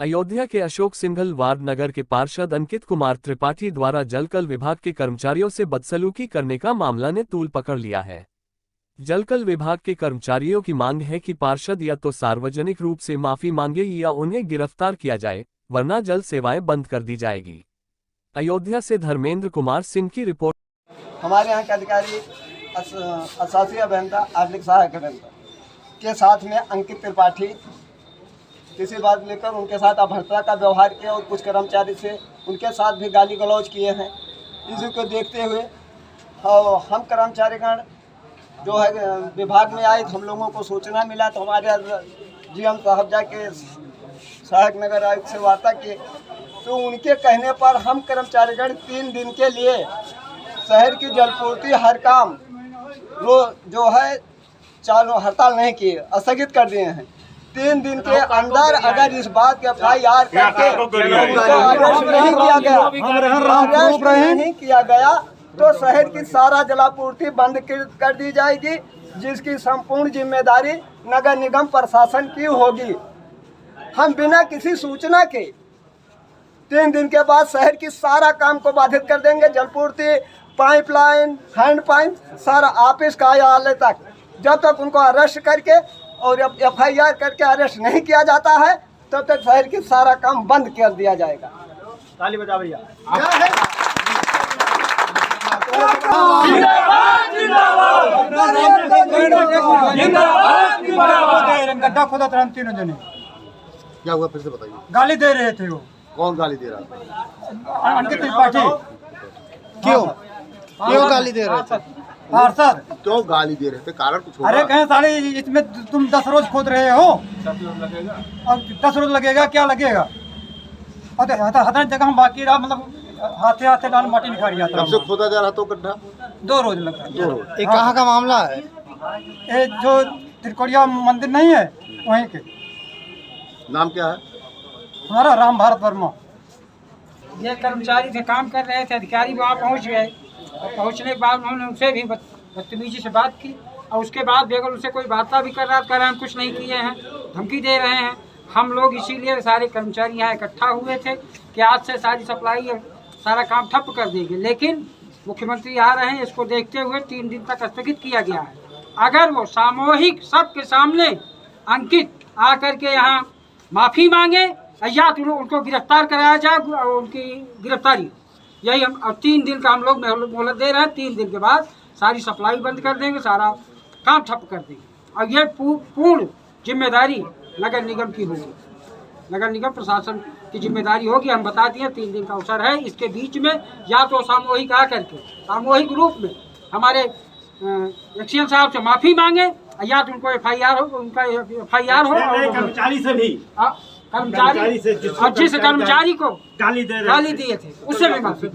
अयोध्या के अशोक सिंघल वार्ड नगर के पार्षद अंकित कुमार त्रिपाठी द्वारा जलकल विभाग के कर्मचारियों से बदसलूकी करने का मामला ने तूल पकड़ लिया है। जलकल विभाग के कर्मचारियों की मांग है कि पार्षद या तो सार्वजनिक रूप से माफी मांगे या उन्हें गिरफ्तार किया जाए, वरना जल सेवाएं बंद कर दी जाएगी। अयोध्या से धर्मेंद्र कुमार सिंह की रिपोर्ट। हमारे यहाँ के अधिकारी अशासकीय अभियंता आर्थिक सहायक अभियंता के साथ में अंकित त्रिपाठी किसी बात लेकर उनके साथ अभद्रता का व्यवहार किया और कुछ कर्मचारी से उनके साथ भी गाली गलौज किए हैं। इसी को देखते हुए हम कर्मचारीगण जो है विभाग में आए, हम लोगों को सूचना मिला तो हमारे जीएम साहब जाके सहायक नगर आयुक्त से वार्ता किए, तो उनके कहने पर हम कर्मचारीगण 3 दिन के लिए शहर की जलपूर्ति हर काम जो है चालू हड़ताल नहीं किए, स्थगित कर दिए हैं। 3 दिन के अंदर अगर इस बात के FIR करके नहीं किया गया तो शहर की सारा जलापूर्ति बंद कर दी जाएगी, जिसकी संपूर्ण जिम्मेदारी नगर निगम प्रशासन की होगी। हम बिना किसी सूचना के 3 दिन के बाद शहर की सारा काम को बाधित कर देंगे। जलपूर्ति, पाइपलाइन, हैंड पाइप, सारा ऑफिस कार्यालय तक, जब तक उनको अरेस्ट करके और FIR करके अरेस्ट नहीं किया जाता है तब तक शहर की सारा काम बंद कर दिया जाएगा। ताली बजा भैया। गड्ढा खोदा था हम तीनों जने। क्या हुआ फिर से बताइए। गाली दे रहे थे वो। कौन गाली दे रहा था? अंकित त्रिपाठी। क्यों गाली दे रहे थे? पार्षद क्यों गाली दे रहे थे? कारण कुछ होगा? अरे कहें साले इसमें तुम 10 रोज खोद रहे हो, अब 10 रोज लगेगा, क्या लगेगा? हर जगह हम बाकी रहा, मतलब हाथे हाथे डाल माटी निकाली जाता। कब से खोदा जा रहा तो गड्ढा? 2 रोज लग रहा। 2 रोज। ये कहाँ का मामला है? ये जो त्रिकोणिया मंदिर नहीं है वहीं के। नाम क्या है? हमारा राम भारत वर्मा। ये कर्मचारी थे, काम कर रहे थे, अधिकारी वहाँ पहुँच गए और पहुँचने के बाद उन्होंने उनसे भी बदतमीजी से बात की और उसके बाद भी अगर उनसे कोई वार्ता भी कर रहे हैं, कुछ नहीं किए हैं, धमकी दे रहे हैं। हम लोग इसीलिए सारे कर्मचारी यहाँ इकट्ठा हुए थे कि आज से सारी सप्लाई सारा काम ठप कर देंगे, लेकिन मुख्यमंत्री आ रहे हैं, इसको देखते हुए 3 दिन तक स्थगित किया गया है। अगर वो सामूहिक सबके सामने अंकित आकर के यहाँ माफ़ी मांगे या तो उनको गिरफ्तार कराया जाए, उनकी गिरफ्तारी, यही हम। और 3 दिन का हम लोग मोहलत दे रहे हैं। 3 दिन के बाद सारी सप्लाई बंद कर देंगे, सारा काम ठप कर देंगे और ये पूर्ण जिम्मेदारी नगर निगम की होगी, नगर निगम प्रशासन की जिम्मेदारी होगी। हम बता दिए 3 दिन का अवसर है। इसके बीच में या तो सामूहिक आकर के सामूहिक रूप में हमारे एक्शन साहब से माफ़ी मांगे या तो उनको FIR हो, उनका FIR हो, कर्मचारी से भी, कर्मचारी और जिस कर्मचारी को गाली दिए थे उससे भी माफी,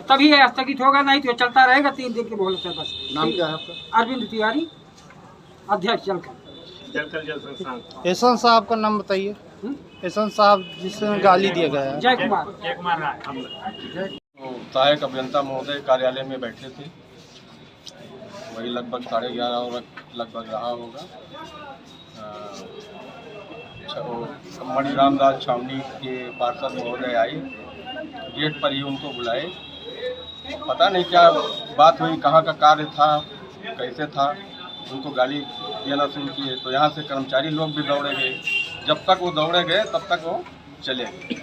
तभी ये स्थगित होगा, नहीं तो चलता रहेगा। 3 दिन की मोहलत है बस। नाम क्या है आपका? अरविंद तिवारी, अध्यक्ष जलकल। एहसान साहब का नाम बताइए। एहसान साहब जिससे गाली दिया गया है। जय कुमार सहायक अभियंता महोदय कार्यालय में बैठे थे, वही लगभग 11:30 लगभग रहा होगा। मणि रामदास छावनी के पार्षद महोदय आए, गेट पर ही उनको बुलाए। पता नहीं क्या बात हुई, कहाँ का कार्य था, कैसे था, उनको गाली देना शुरू किए। तो यहाँ से कर्मचारी लोग भी दौड़े गए। जब तक वो दौड़े गए तब तक वो चले गए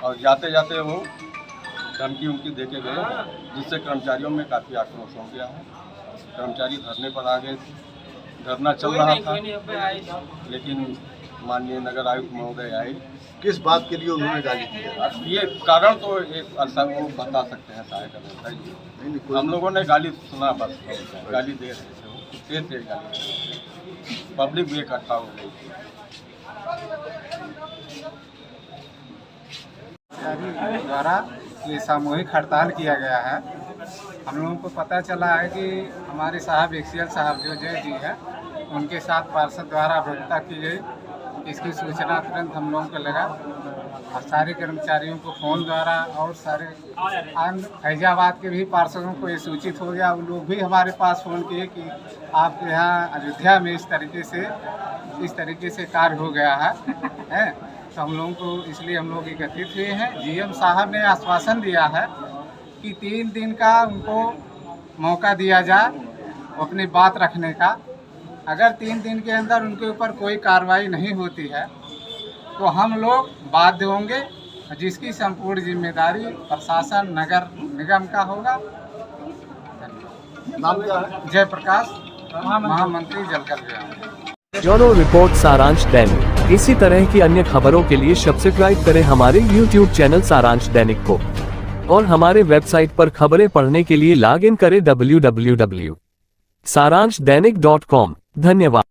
और जाते जाते वो धमकी उमकी देके गए, जिससे कर्मचारियों में काफ़ी आक्रोश हो गया है। कर्मचारी धरने पर आ गए थे, धरना चल रहा था, लेकिन माननीय नगर आयुक्त महोदय आए। किस बात के लिए उन्होंने गाली दी? ये कारण तो एक अरसा वो बता सकते हैं सहायक अभियंता जी। हम लोगों ने गाली सुना, बस गाली दे रहे थे, वो तेज गाली, पब्लिक भी इकट्ठा हो गई थी। द्वारा ये सामूहिक हड़ताल किया गया है। हम लोगों को पता चला है कि हमारे साहब एक्सीएल साहब जो जय जी है, उनके साथ पार्षद द्वारा अभद्रता की गई। इसकी सूचना तुरंत हम लोगों को लगा और सारे कर्मचारियों को फ़ोन द्वारा और सारे फैजाबाद के भी पार्षदों को ये सूचित हो गया। वो लोग भी हमारे पास फ़ोन किए कि आपके यहाँ अयोध्या में इस तरीके से कार्य हो गया है। तो हम लोगों को इसलिए हम लोग एकत्रित हुए हैं। जीएम साहब ने आश्वासन दिया है कि 3 दिन का उनको मौका दिया जाए अपनी बात रखने का। अगर 3 दिन के अंदर उनके ऊपर कोई कार्रवाई नहीं होती है तो हम लोग बाध्य होंगे, जिसकी संपूर्ण जिम्मेदारी प्रशासन नगर निगम का होगा। नाम क्या है? जयप्रकाश, महामंत्री जलकर विभाग। ब्यूरो रिपोर्ट सारांश दैनिक। इसी तरह की अन्य खबरों के लिए सब्सक्राइब करें हमारे YouTube चैनल सारांश दैनिक को और हमारे वेबसाइट पर खबरें पढ़ने के लिए लॉग इन करें www.saranshdanik.com। धन्यवाद।